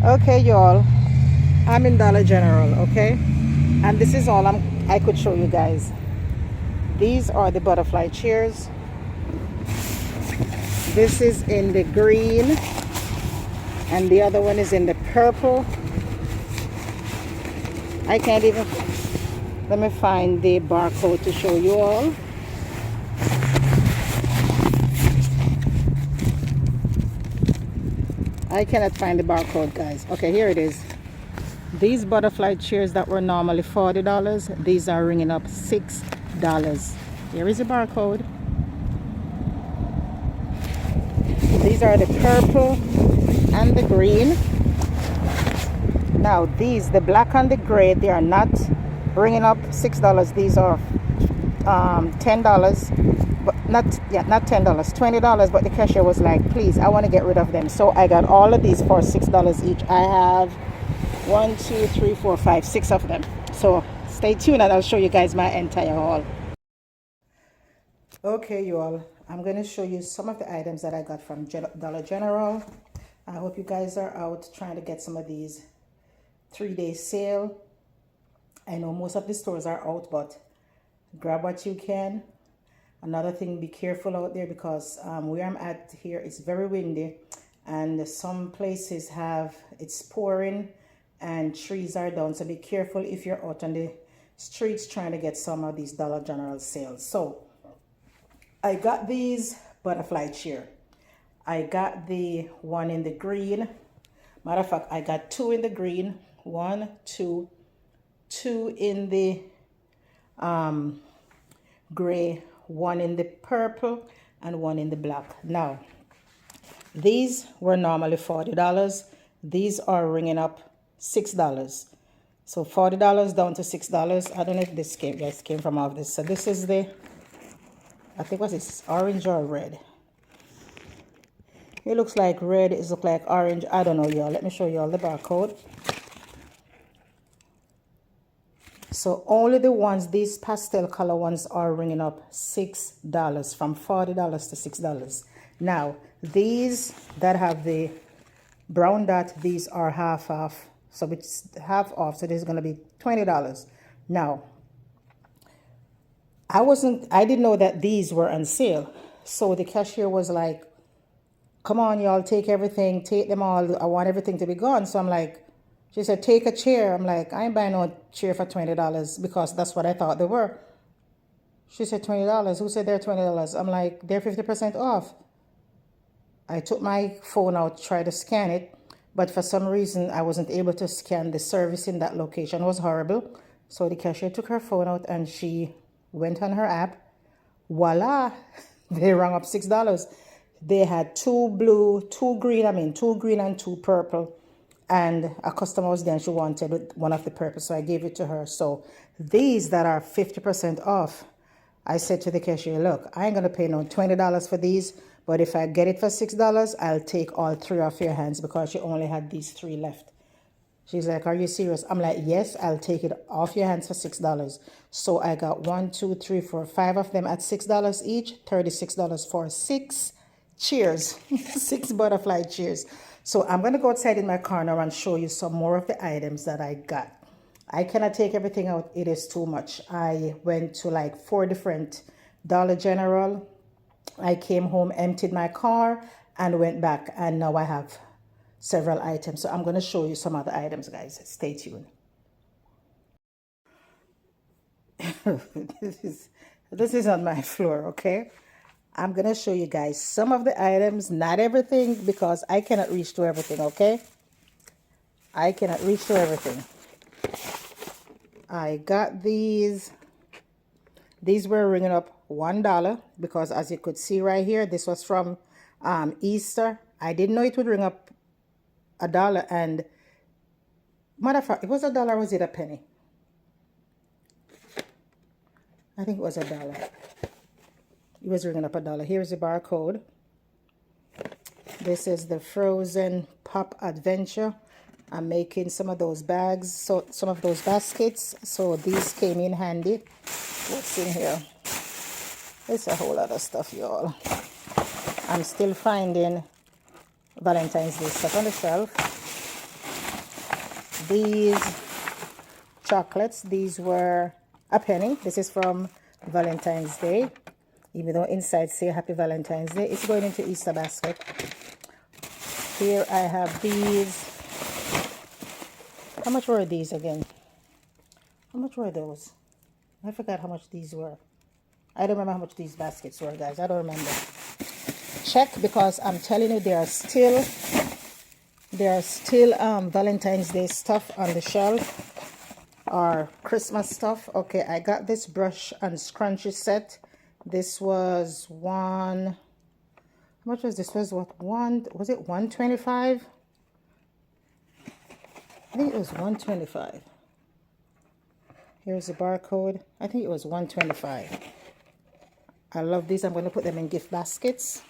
Okay, y'all, I'm in Dollar General, okay? And this is all I could show you guys. These are the butterfly chairs. This is in the green, and the other one is in the purple. I can't even, let me find the barcode to show you all. I cannot find the barcode, guys. Okay, here it is. These butterfly chairs that were normally $40, these are ringing up $6. Here is the barcode. These are the purple and the green. Now these, the black and the gray, they are not ringing up $6. These are $10, but not $10, $20. But the cashier was like, please, I want to get rid of them. So I got all of these for $6 each. I have 1, 2, 3, 4, 5, 6 of them. So stay tuned and I'll show you guys my entire haul. Okay, you all, I'm going to show you some of the items that I got from Dollar General. I hope you guys are out trying to get some of these 3-day sale. I know most of the stores are out, but grab what you can. Another thing, be careful out there because where I'm at here, it's very windy and some places it's pouring and trees are down. So be careful if you're out on the streets trying to get some of these Dollar General sales. So I got these butterfly chair. I got the one in the green. Matter of fact, I got 2 in the green. 1, 2, 2 in the gray, 1 in the purple, and 1 in the black. Now, these were normally $40. These are ringing up $6. So $40 down to $6. I don't know if this came from all of this. So this is the, I think what's this, orange or red? It looks like red, it looks like orange. I don't know, y'all. Let me show y'all the barcode. So only the ones, these pastel color ones are ringing up $6, from $40 to $6. Now, these that have the brown dot, these are half off. So it's half off, so this is going to be $20. Now, I didn't know that these were on sale. So the cashier was like, come on, y'all, take everything, take them all. I want everything to be gone. So I'm like, she said, take a chair. I'm like, I ain't buying no chair for $20 because that's what I thought they were. She said, $20. Who said they're $20? I'm like, they're 50% off. I took my phone out, tried to scan it, but for some reason I wasn't able to scan. The service in that location was horrible. So the cashier took her phone out and she went on her app. Voila, they rang up $6. They had 2 blue, 2 green and 2 purple. And a customer was there and she wanted one of the purple, so I gave it to her. So these that are 50% off, I said to the cashier, look, I ain't going to pay no $20 for these, but if I get it for $6, I'll take all 3 off your hands because she only had these 3 left. She's like, are you serious? I'm like, yes, I'll take it off your hands for $6. So I got 1, 2, 3, 4, 5 of them at $6 each, $36 for 6 chairs, 6 butterfly chairs. So I'm going to go outside in my car now and show you some more of the items that I got. I cannot take everything out. It is too much. I went to like 4 different Dollar General. I came home, emptied my car, and went back. And now I have several items. So I'm going to show you some other items, guys. Stay tuned. this is on my floor, okay? I'm going to show you guys some of the items, not everything, because I cannot reach to everything, okay? I cannot reach to everything. I got these. These were ringing up $1 because as you could see right here, this was from Easter. I didn't know it would ring up $1, and matter of fact, it was $1 or was it a penny? I think it was $1. It was ringing up $1. Here's the barcode. This is the Frozen Pop Adventure. I'm making some of those bags, so some of those baskets. So these came in handy. What's in here? It's a whole lot of stuff, y'all. I'm still finding Valentine's Day stuff on the shelf. These chocolates, these were a penny. This is from Valentine's Day. Even though inside say Happy Valentine's Day, it's going into Easter basket. Here I have these. How much were these again? How much were those? I forgot how much these were. I don't remember how much these baskets were, guys. I don't remember. Check, because I'm telling you there are still Valentine's Day stuff on the shelf, or Christmas stuff. Okay, I got this brush and scrunchie set. This was one. How much was this? Was what, one? Was it 125? I think it was 125. Here's the barcode. I think it was 125. I love these. I'm going to put them in gift baskets.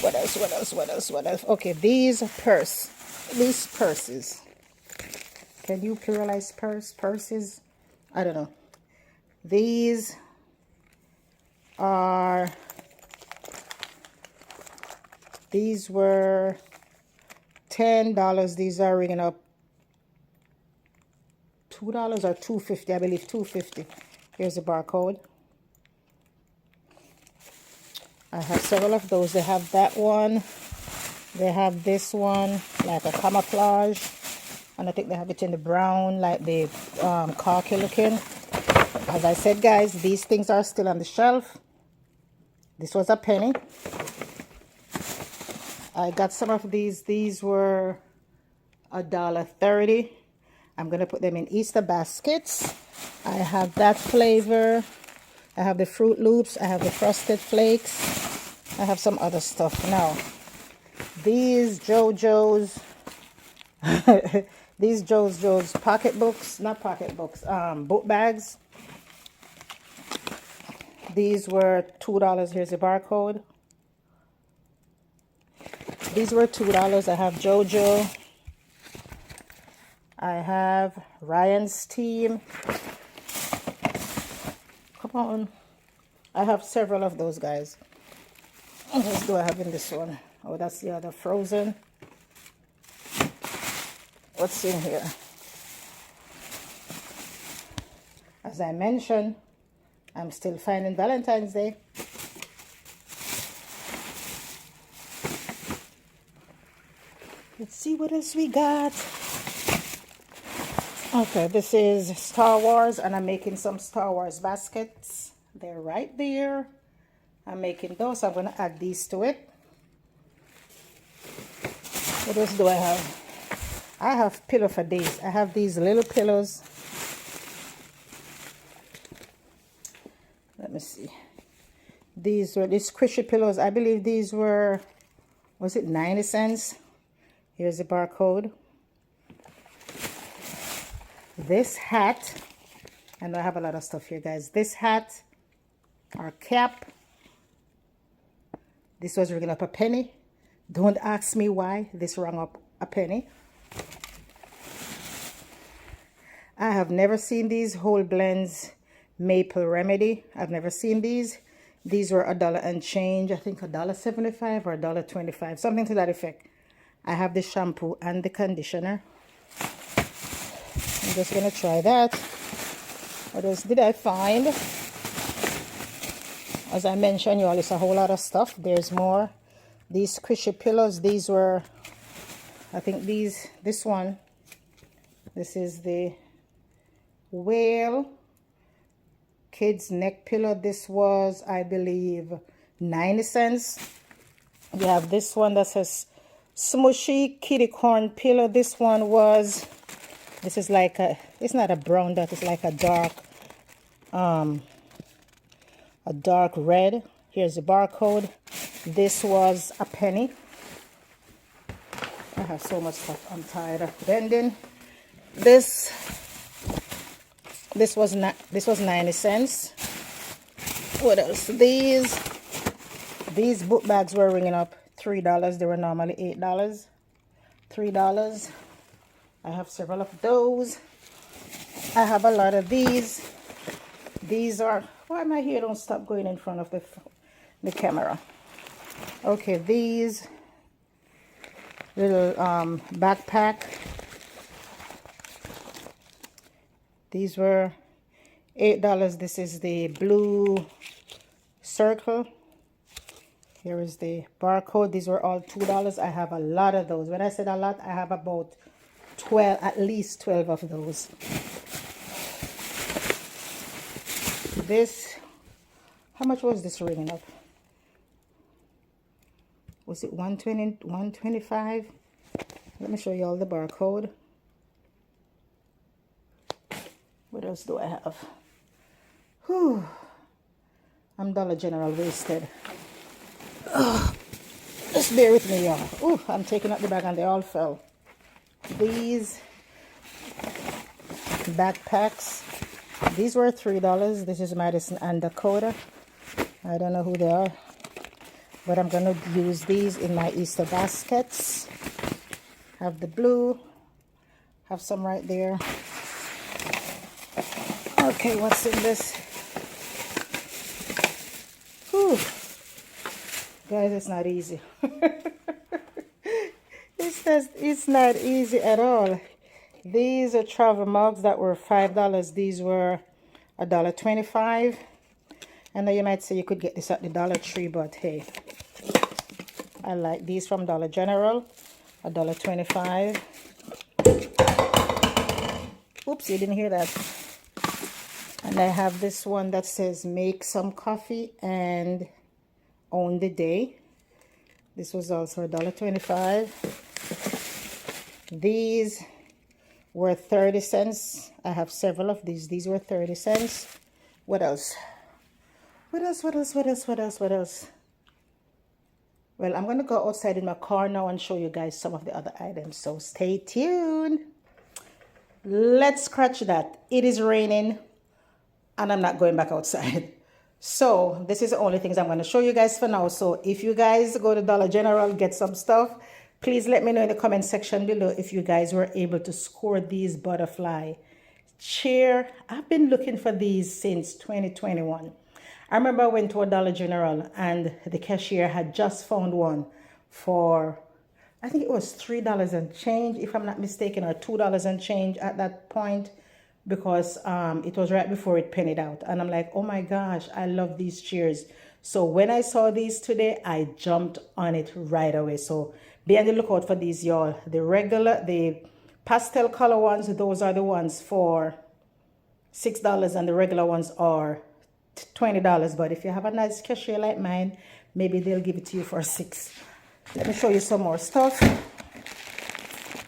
What else? What else? What else? What else? Okay, these purses. Can you pluralize purses? I don't know. These were $10. These are ringing up $2 or $2.50. I believe $2.50. Here's the barcode. I have several of those. They have that one. They have this one, like a camouflage. And I think they have it in the brown, like the khaki looking. As I said, guys, these things are still on the shelf. This was a penny. I got some of these. These were $1.30. I'm going to put them in Easter baskets. I have that flavor. I have the Fruit Loops. I have the Frosted Flakes. I have some other stuff. Now, these JoJo's, these JoJo's pocketbooks, not pocketbooks, book bags. These were $2. Here's the barcode. These were $2. I have JoJo. I have Ryan's Team. Come on. I have several of those, guys. What else do I have in this one? Oh, that's the other Frozen. What's in here? As I mentioned, I'm still finding Valentine's Day. Let's see what else we got. Okay, this is Star Wars, and I'm making some Star Wars baskets. They're right there. I'm making those. I'm going to add these to it. What else do I have? I have pillow for days. I have these little pillows. Let me see. These squishy pillows. I believe these were, was it 90 cents? Here's the barcode. This hat, and I have a lot of stuff here, guys. This hat, or cap, this was ringing up a penny. Don't ask me why this rang up a penny. I have never seen these whole blends maple remedy. I've never seen these. These were $1 and change. I think $1.75 or $1.25, something to that effect. I have the shampoo and the conditioner. I'm just gonna try that. What else did I find? As I mentioned, you all, it's a whole lot of stuff. There's more. These squishy pillows, these were, I think this one, this is the whale kids neck pillow. This was, I believe, 90 cents. We have this one that says Smushy Kitty Corn pillow. This one was, this is like a, it's not a brown dot, it's like a dark red. Here's the barcode. This was a penny. I have so much stuff. I'm tired of bending. This was 90 cents. What else? These book bags were ringing up $3. They were normally $8. $3. I have several of those. I have a lot of these. These are, why my hair don't stop going in front of the camera. Okay, these little backpack. These were $8. This is the blue circle. Here is the barcode. These were all $2. I have a lot of those. When I said a lot, I have about 12, at least 12 of those. This, how much was this ringing up? Was it 120, 125? Let me show you all the barcode. What else do I have? Whew. I'm Dollar General wasted. Ugh. Just bear with me, y'all. Ooh, I'm taking out the bag and they all fell. These backpacks, these were $3. This is Madison and Dakota. I don't know who they are, but I'm gonna use these in my Easter baskets. Have the blue, have some right there. Okay, what's in this? Whew. Guys, it's not easy. It's not easy at all. These are travel mugs that were $5. These were $1.25. I know you might say you could get this at the Dollar Tree, but hey, I like these from Dollar General, $1.25. Oops, you didn't hear that. And I have this one that says make some coffee and own the day. This was also $1.25. These were 30 cents. I have several of these. These were 30 cents. What else? What else? Well, I'm going to go outside in my car now and show you guys some of the other items. So stay tuned. Let's scratch that. It is raining and I'm not going back outside. So this is the only things I'm going to show you guys for now. So if you guys go to Dollar General, get some stuff, please let me know in the comment section below if you guys were able to score these butterfly chair. I've been looking for these since 2021. I remember I went to a Dollar General and the cashier had just found one for, I think it was $3 and change, if I'm not mistaken, or $2 and change at that point, because it was right before it pennied out. And I'm like, oh my gosh, I love these chairs. So when I saw these today, I jumped on it right away. So be on the lookout for these, y'all. The pastel color ones, those are the ones for $6, and the regular ones are $20. But if you have a nice cashier like mine, maybe they'll give it to you for $6. Let me show you some more stuff.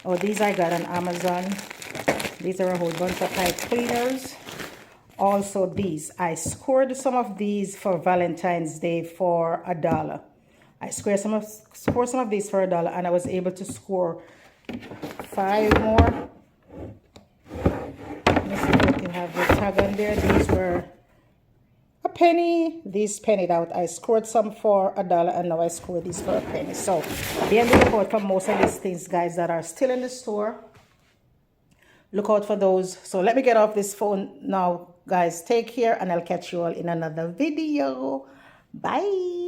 Oh, these I got on Amazon. These are a whole bunch of pipe cleaners. Also these, I scored some of these for Valentine's Day for $1. I scored some of these for $1, and I was able to score 5 more. Let me see if I can have the tag on there. These were a penny. These pennied out. I scored some for $1, and now I scored these for a penny. So be on the lookout for most of these things, guys, that are still in the store. Look out for those. So let me get off this phone now, guys. Take care, and I'll catch you all in another video. Bye.